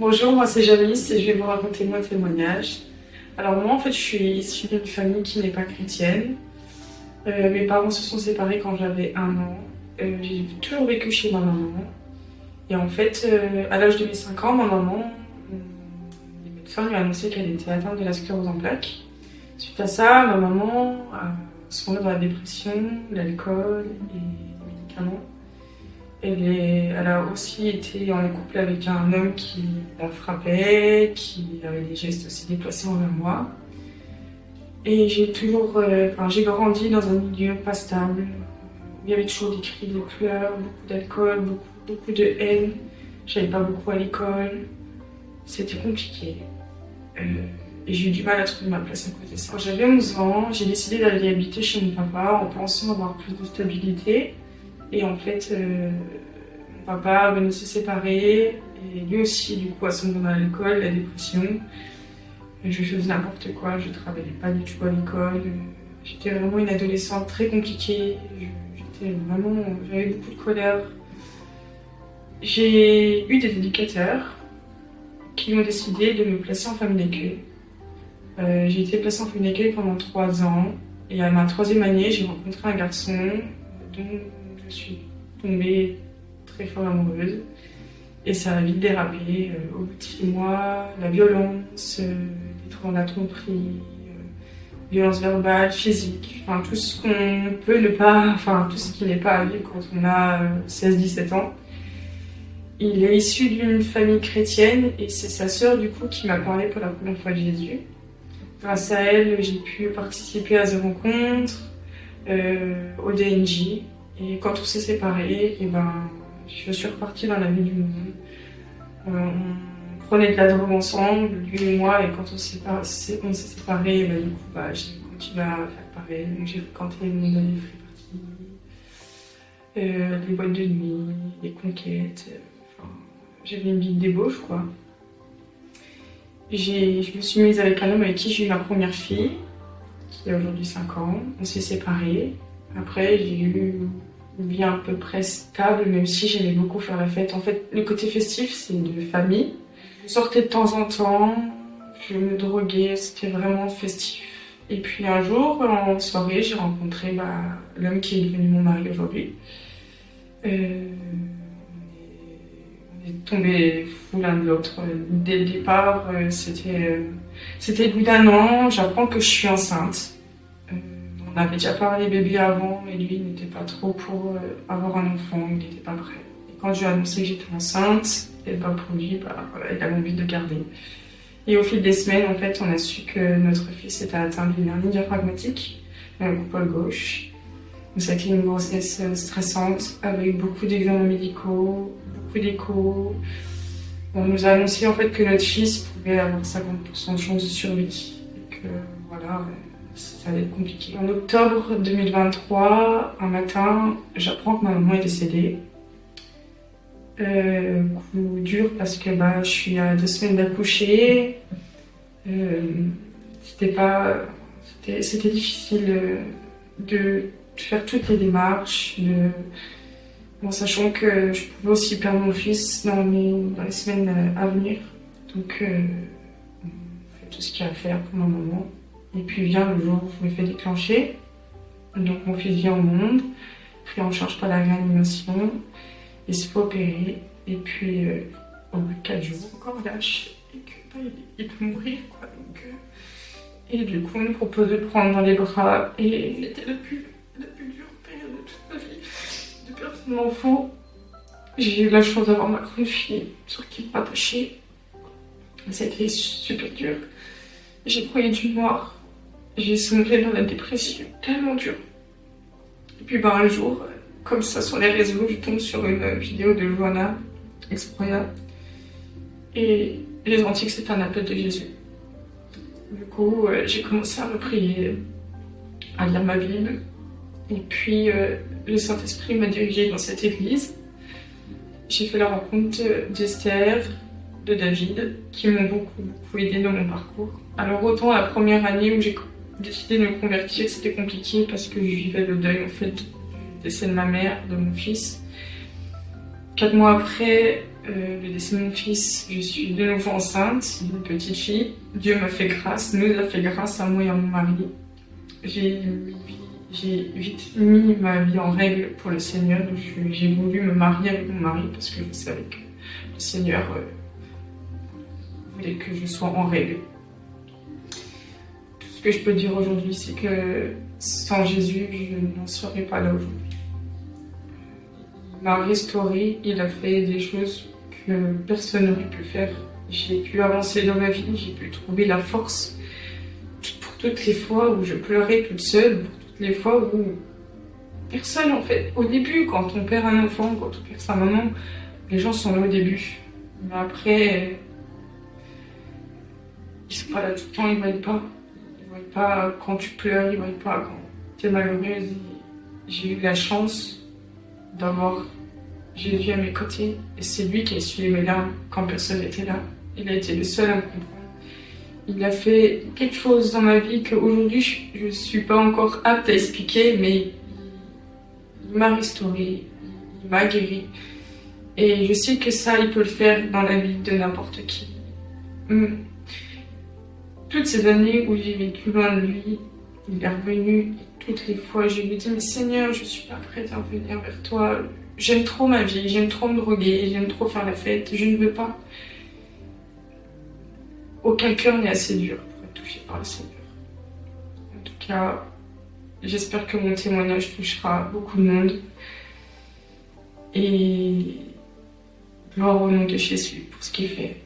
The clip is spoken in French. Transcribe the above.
Bonjour, moi c'est Janice et je vais vous raconter mon témoignage. Alors moi en fait je suis issue d'une famille qui n'est pas chrétienne. Mes parents se sont séparés quand j'avais 1 an. J'ai toujours vécu chez ma maman. Et en fait, à l'âge de mes 5 ans, ma maman, les médecins lui ont annoncé qu'elle était atteinte de la sclérose en plaques. Suite à ça, ma maman a sombré dans la dépression, l'alcool et les médicaments. Elle a aussi été en couple avec un homme qui la frappait, qui avait des gestes aussi déplacés envers moi. Et j'ai grandi dans un milieu pas stable, où il y avait toujours des cris, des pleurs, beaucoup d'alcool, beaucoup de haine. J'allais pas beaucoup à l'école. C'était compliqué. Et j'ai eu du mal à trouver ma place à côté de ça. Quand j'avais 11 ans, j'ai décidé d'aller habiter chez mon papa en pensant avoir plus de stabilité. Et en fait, mon papa venait de se séparer, et lui aussi, du coup, a sombré dans l'alcool, la dépression. Et je faisais n'importe quoi, je travaillais pas du tout à l'école. J'étais vraiment une adolescente très compliquée. J'avais beaucoup de colère. J'ai eu des éducateurs qui ont décidé de me placer en famille d'accueil. J'ai été placée en famille d'accueil pendant 3 ans. Et à ma 3e année, j'ai rencontré un garçon dont je suis tombée très fort amoureuse. Et ça a vite dérapé. Au bout de 6 mois, la violence, de la tromperie, violence verbale, physique, enfin tout ce qu'on peut ne pas, enfin tout ce qui n'est pas à vivre quand on a 16-17 ans. Il est issu d'une famille chrétienne et c'est sa sœur du coup qui m'a parlé pour la première fois de Jésus. Grâce à elle, j'ai pu participer à des rencontres, au DNJ. Et quand on s'est séparés, je suis repartie dans la vie du monde. On prenait de la drogue ensemble, lui et moi, et quand on s'est séparés, j'ai continué à faire pareil. Donc j'ai fréquenté le monde de free-parties, les boîtes de nuit, les conquêtes. J'avais une vie de débauche, quoi. Je me suis mise avec un homme avec qui j'ai eu ma première fille, qui a aujourd'hui 5 ans. On s'est séparés. Après, j'ai eu une vie à peu près stable, même si j'aimais beaucoup faire la fête. En fait, le côté festif, c'est de famille. Je sortais de temps en temps, je me droguais, c'était vraiment festif. Et puis un jour, en soirée, j'ai rencontré l'homme qui est devenu mon mari aujourd'hui. On est tombés fous l'un de l'autre. Dès le départ, c'était le bout d'1 an, j'apprends que je suis enceinte. On avait déjà parlé bébé avant, et lui n'était pas trop pour avoir un enfant, il n'était pas prêt. Et quand je lui ai annoncé que j'étais enceinte, et pour lui, il avait envie de garder. Et au fil des semaines, en fait, on a su que notre fils était atteint d'une hernie diaphragmatique, dans le coupole gauche. Donc ça a été une grossesse stressante, avec beaucoup d'examens médicaux, beaucoup d'échos. On nous a annoncé en fait que notre fils pouvait avoir 50% de chance de survie, et que voilà, ça allait être compliqué. En octobre 2023, un matin, j'apprends que ma maman est décédée. Coup dur parce que je suis à 2 semaines d'accoucher. C'était difficile de faire toutes les démarches, en sachant que je pouvais aussi perdre mon fils dans les semaines à venir. Donc on fait tout ce qu'il y a à faire pour ma maman. Et puis vient le jour où je me fais déclencher. Donc mon fils vient au monde, pris en charge par la réanimation. Il se fait opérer, et puis au bout de 4 jours, encore lâche, et qu'il peut mourir, quoi. Et du coup, on nous propose de le prendre dans les bras, et c'était la plus dure période de toute ma vie, de perdre mon enfant. J'ai eu la chance d'avoir ma grande fille sur qui me rattacher. Ça a été super dur. J'ai croyé du noir, j'ai sombré dans la dépression, tellement dur. Et puis un jour, comme ça sur les réseaux, je tombe sur une vidéo de Johanna Exploria et les ont dit que c'était un appel de Jésus. Du coup, j'ai commencé à me prier, à lire ma Bible, et puis le Saint-Esprit m'a dirigée dans cette église. J'ai fait la rencontre d'Esther, de David, qui m'ont beaucoup aidé dans mon parcours. Alors autant la première année où j'ai décidé de me convertir, c'était compliqué parce que je vivais le deuil en fait du décès de ma mère, de mon fils, 4 mois après le décès de mon fils, je suis de nouveau enceinte d'une petite fille. Dieu m'a fait grâce, nous a fait grâce à moi et à mon mari. J'ai vite mis ma vie en règle pour le Seigneur. J'ai voulu me marier avec mon mari parce que je savais que le Seigneur voulait que je sois en règle. Tout ce que je peux dire aujourd'hui, c'est que sans Jésus, je n'en serais pas là aujourd'hui. Il m'a restauré, il a fait des choses que personne n'aurait pu faire. J'ai pu avancer dans ma vie, j'ai pu trouver la force pour toutes les fois où je pleurais toute seule, pour toutes les fois où personne, en fait, au début, quand on perd un enfant, quand on perd sa maman, les gens sont là au début. Mais après, ils sont pas là tout le temps, ils ne voient pas. Ils ne voient pas quand tu pleures, ils ne voient pas quand tu es malheureuse. J'ai eu la chance d'avoir Jésus à mes côtés et c'est lui qui a essuyé mes larmes quand personne n'était là. Il a été le seul à me comprendre. Il a fait quelque chose dans ma vie qu'aujourd'hui je ne suis pas encore apte à expliquer, mais il m'a restaurée, il m'a guérie. Et je sais que ça, il peut le faire dans la vie de n'importe qui. Toutes ces années où j'ai vécu loin de lui, il est revenu. Toutes les fois, je lui ai dit, mais Seigneur, je suis pas prête à revenir vers toi. J'aime trop ma vie, j'aime trop me droguer, j'aime trop faire la fête, je ne veux pas. Aucun cœur n'est assez dur pour être touché par le Seigneur. En tout cas, j'espère que mon témoignage touchera beaucoup de monde. Et gloire au nom de Jésus pour ce qu'il fait.